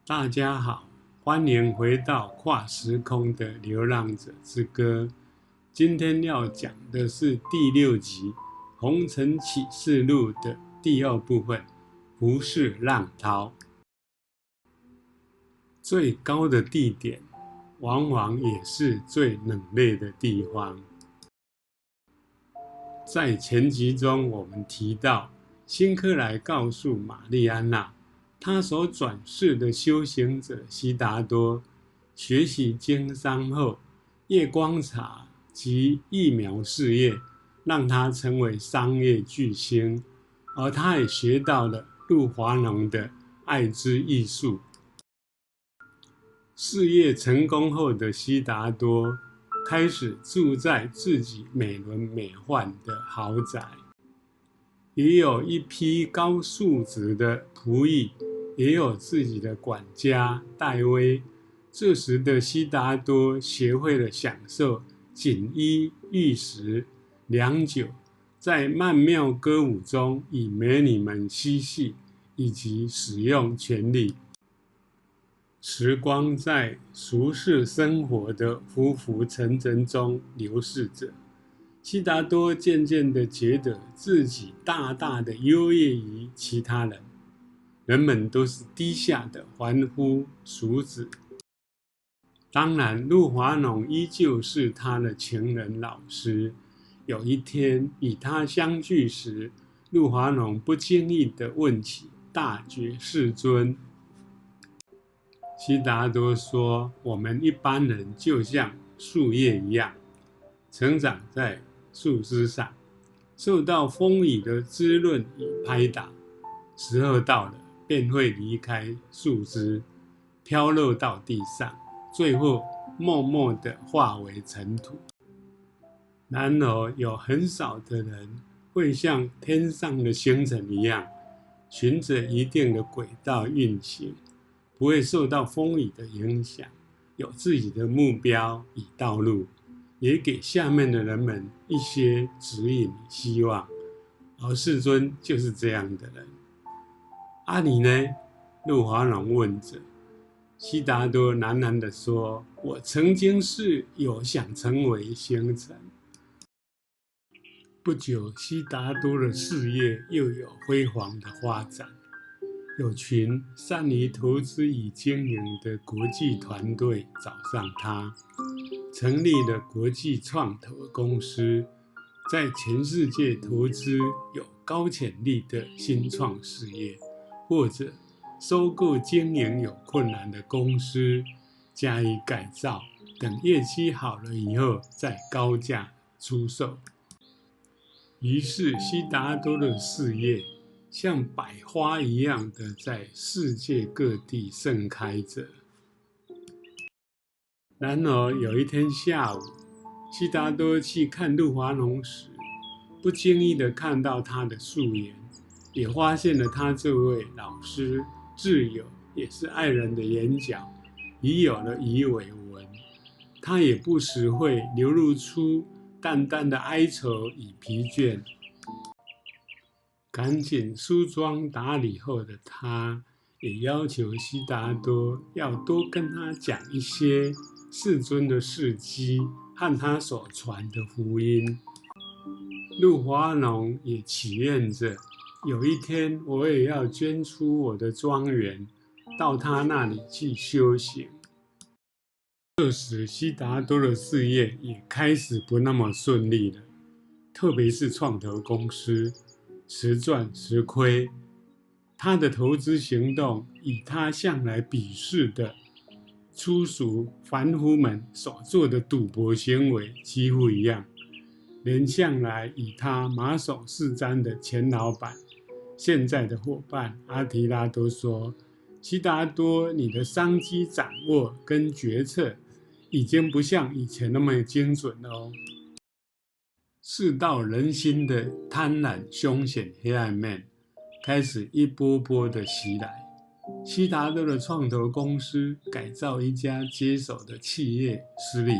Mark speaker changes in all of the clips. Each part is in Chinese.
Speaker 1: 大家好，欢迎回到跨时空的流浪者之歌。今天要讲的是第6集《红尘启示录》的第2部分——浮世浪涛。最高的地点，往往也是最冷冽的地方。在前集中，我们提到，辛克莱告诉玛丽安娜，他所转世的修行者悉达多学习经商后，夜光茶及疫苗事业让他成为商业巨星，而他也学到了陆华浓的爱之艺术。事业成功后的悉达多开始住在自己美轮美奂的豪宅，也有一批高素质的仆役，也有自己的管家戴威。这时的悉达多学会了享受锦衣玉食、良酒，在曼妙歌舞中与美女们嬉戏，以及使用权力。时光在俗世生活的浮浮沉沉中流逝着，悉达多渐渐地觉得自己大大的优越于其他人，人们都是低下的凡夫俗子。当然，陆华浓依旧是他的情人老师。有一天与他相聚时，陆华浓不经意地问起大觉世尊。悉达多说，我们一般人就像树叶一样，成长在树枝上，受到风雨的滋润与拍打，时候到了便会离开树枝，飘落到地上，最后默默地化为尘土。然而有很少的人会像天上的星辰一样，循着一定的轨道运行，不会受到风雨的影响，有自己的目标与道路，也给下面的人们一些指引与希望。而世尊就是这样的人。你呢？陆华浓问着。悉达多喃喃地说，我曾经是有想成为星辰。不久，悉达多的事业又有辉煌的发展。有群善于投资与经营的国际团队找上他，成立了国际创投公司，在全世界投资有高潜力的新创事业，或者收购经营有困难的公司，加以改造，等业绩好了以后再高价出售。于是悉达多的事业像百花一样的在世界各地盛开着。然而有一天下午，悉达多去看陆华浓时，不经意地看到他的素颜，也发现了他这位老师挚友也是爱人的眼角已有了鱼尾纹。他也不时会流露出淡淡的哀愁与疲倦。赶紧梳妆打理后的他，也要求悉达多要多跟他讲一些世尊的事迹和他所传的福音。陆华浓也祈愿着，有一天我也要捐出我的庄园，到他那里去修行。这时悉达多的事业也开始不那么顺利了，特别是创投公司时赚时亏，他的投资行动与他向来鄙视的粗俗凡夫们所做的赌博行为几乎一样。连向来与他马首是瞻的前老板，现在的伙伴阿提拉都说，悉达多，你的商机掌握跟决策已经不像以前那么精准了哦。世道人心的贪婪、凶险、黑暗面开始一波波的袭来。悉达多的创投公司改造一家接手的企业失利，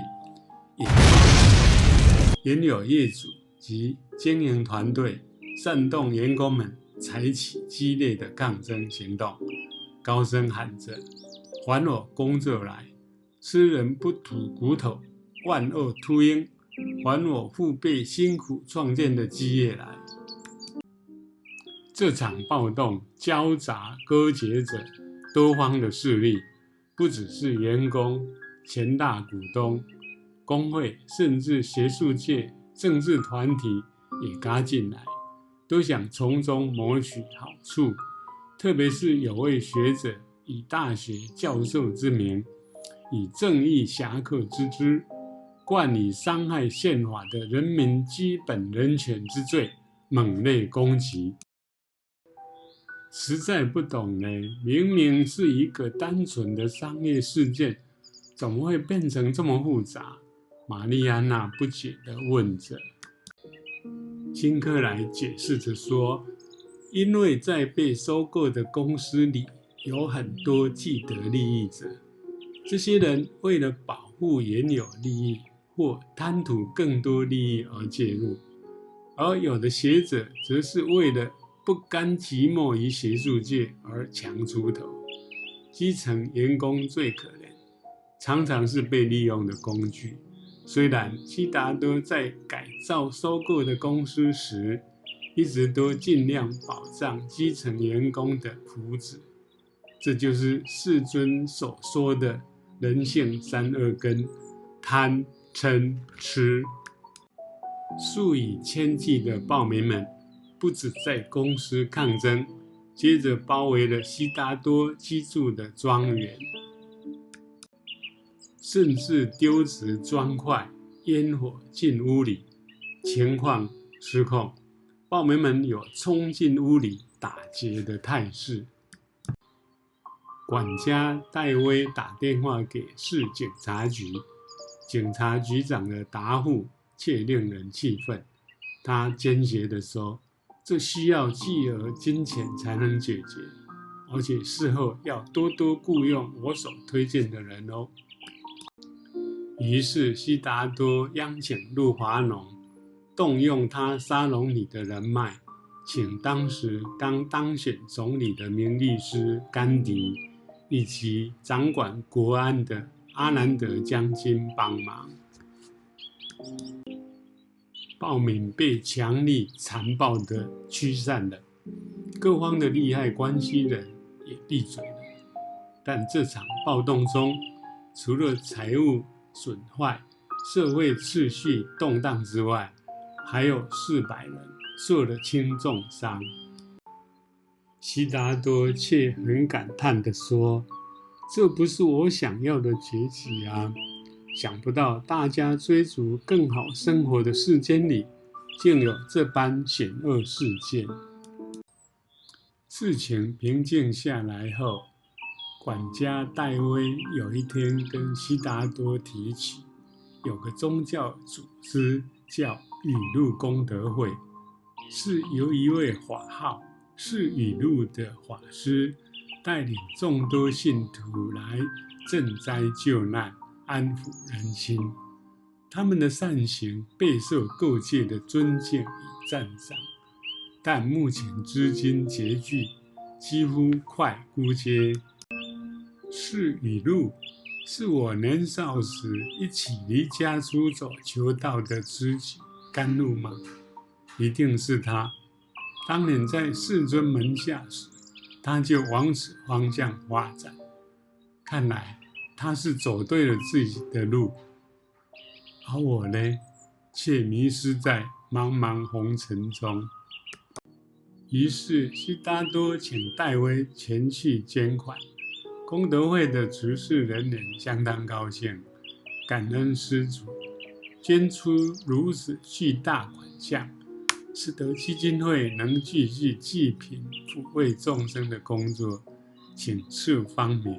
Speaker 1: 原有业主及经营团队煽动员工们采取激烈的抗争行动，高声喊着还我工作来，吃人不吐骨头，万恶秃鹰，还我父辈辛苦创建的基业来。这场暴动交杂勾结着多方的势力，不只是员工、前大股东、工会，甚至学术界、政治团体也嘎进来，都想从中谋取好处。特别是有位学者以大学教授之名，以正义侠客之姿，冠以伤害宪法的人民基本人权之罪，猛烈攻击。实在不懂呢，明明是一个单纯的商业事件，怎么会变成这么复杂？玛丽安娜不解地问着。辛克莱解释着说，因为在被收购的公司里有很多既得利益者，这些人为了保护原有利益或贪图更多利益而介入，而有的学者则是为了不甘寂寞于学术界而强出头。基层员工最可怜，常常是被利用的工具。虽然悉达多在改造收购的公司时，一直都尽量保障基层员工的福祉，这就是世尊所说的人性三恶根：贪、嗔、痴。数以千计的暴民们不止在公司抗争，接着包围了悉达多居住的庄园，甚至丢掷砖块，烟火进屋里，情况失控。暴民们有冲进屋里打劫的态势。管家戴威打电话给市警察局，警察局长的答复却令人气愤。他坚决地说，这需要巨额金钱才能解决，而且事后要多多雇用我所推荐的人哦。于是悉达多央请路华农动用他沙龙里的人脉，请当时刚当选总理的名律师甘迪以及掌管国安的阿南德将军帮忙。暴民被强力残暴地驱散了，各方的利害关系人也闭嘴了。但这场暴动中，除了财物损坏、社会秩序动荡之外，还有400人受了轻重伤。悉达多却很感叹地说，这不是我想要的结局啊！想不到大家追逐更好生活的世间里，竟有这般险恶事件。事情平静下来后，管家戴威有一天跟悉达多提起，有个宗教组织叫雨露功德会，是由一位法号是雨露的法师带领众多信徒来赈灾救难，安抚人心。他们的善行备受各界的尊敬与赞赏，但目前资金拮据，几乎快枯竭。是雨露，是我年少时一起离家出走求道的知己甘露吗？一定是他。当年在世尊门下时，他就往此方向发展。看来他是走对了自己的路，而我呢，却迷失在茫茫红尘中。于是悉达多请戴威前去捐款，功德会的执事人员相当高兴，感恩施主捐出如此巨大款项，使得基金会能继续济贫抚慰众生的工作，请赐方明。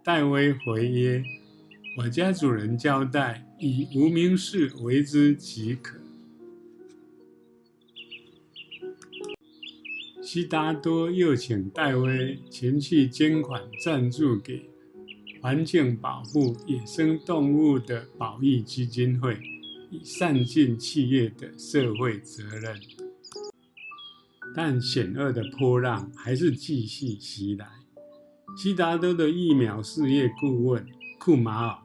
Speaker 1: 戴威回曰，我家主人交代，以无名氏为之即可。悉达多又请戴威前去捐款赞助给环境保护野生动物的保育基金会，以善尽企业的社会责任。但险恶的波浪还是继续袭来。悉达多的疫苗事业顾问库马尔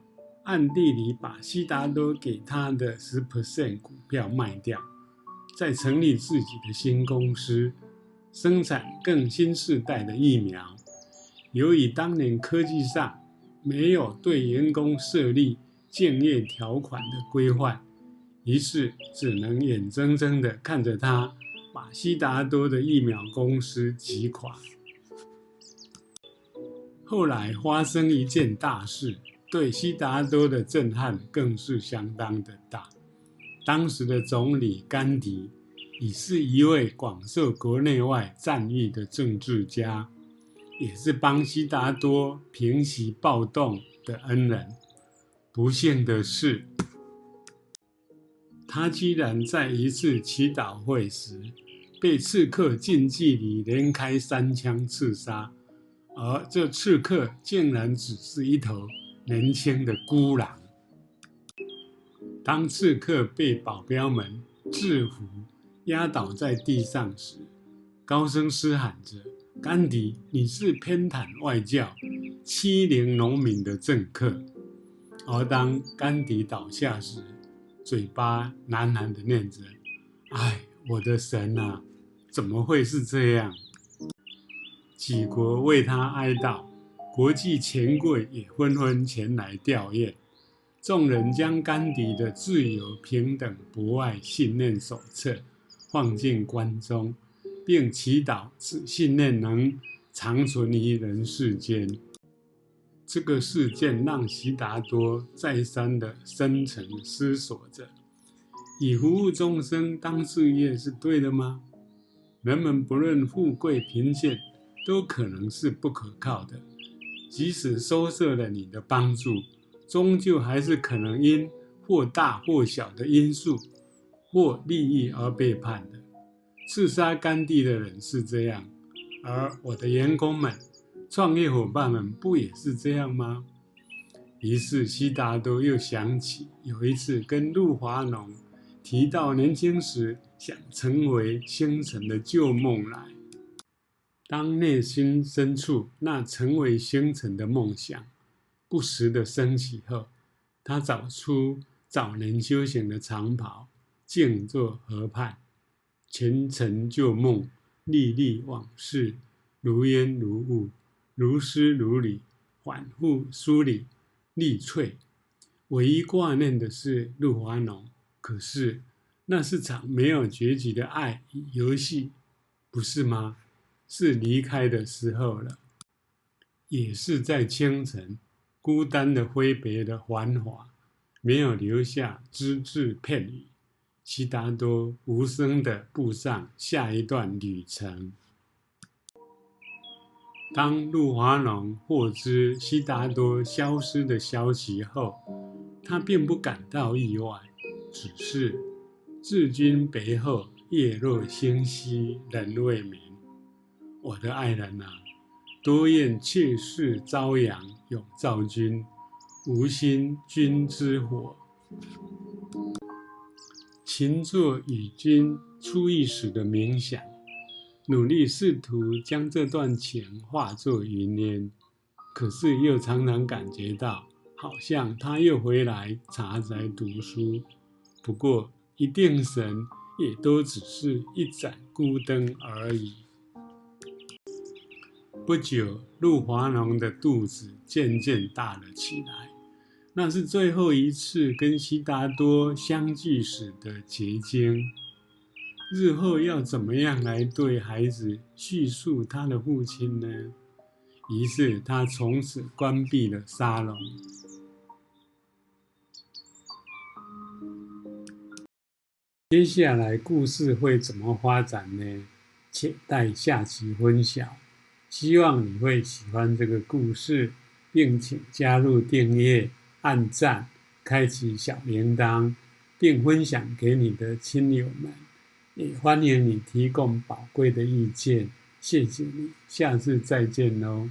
Speaker 1: 暗地里把悉达多给他的10% 股票卖掉，再成立自己的新公司，生产更新世代的疫苗。由于当年科技上没有对员工设立竞业条款的规范，于是只能眼睁睁地看着他把悉达多的疫苗公司击垮。后来发生一件大事，对悉达多的震撼更是相当的大。当时的总理甘迪已是一位广受国内外赞誉的政治家，也是帮悉达多平息暴动的恩人。不幸的是，他居然在一次祈祷会时被刺客近距离连开3枪刺杀，而这刺客竟然只是一头年轻的孤狼。当刺客被保镖们制服压倒在地上时，高声嘶喊着：甘迪，你是偏袒外教、欺凌农民的政客。而当甘迪倒下时，嘴巴喃喃地念着：哎，我的神啊，怎么会是这样？几国为他哀悼，国际权贵也纷纷前来吊唁。众人将甘迪的自由、平等、博爱信念手册放进棺中，并祈祷此信念能长存于人世间。这个事件让悉达多再三的深层思索着：以服务众生当事业是对的吗？人们不论富贵贫贱，都可能是不可靠的。即使收受了你的帮助，终究还是可能因或大或小的因素或利益而背叛的。刺杀甘地的人是这样，而我的员工们、创业伙伴们不也是这样吗？于是悉达多又想起有一次跟陆华农提到年轻时想成为星辰的旧梦来。当内心深处那成为星辰的梦想不时地升起后，他找出早年修行的长袍，静坐河畔，前尘旧梦，历历往事，如烟如雾，如诗如理，反复梳理历萃。唯一挂念的是陆华农，可是那是场没有结局的爱与游戏，不是吗？是离开的时候了，也是在清晨，孤单的挥别了繁华，没有留下只字片语。悉达多无声地步上下一段旅程。当陆华农获知悉达多消失的消息后，他并不感到意外，只是至今北后，夜若星稀，人未眠。我的爱人啊，多愿妾室朝阳永照君，无心君之火。勤做与君初遇时的冥想，努力试图将这段情化作云烟，可是又常常感觉到好像他又回来茶宅读书，不过一定神也都只是一盏孤灯而已。不久，陆华农的肚子渐渐大了起来，那是最后一次跟悉达多相聚时的结晶。日后要怎么样来对孩子叙述他的父亲呢？于是他从此关闭了沙龙。接下来故事会怎么发展呢？且待下期分晓。希望你会喜欢这个故事，并请加入订阅、按赞、开启小铃铛，并分享给你的亲友们。也欢迎你提供宝贵的意见，谢谢你，下次再见喽。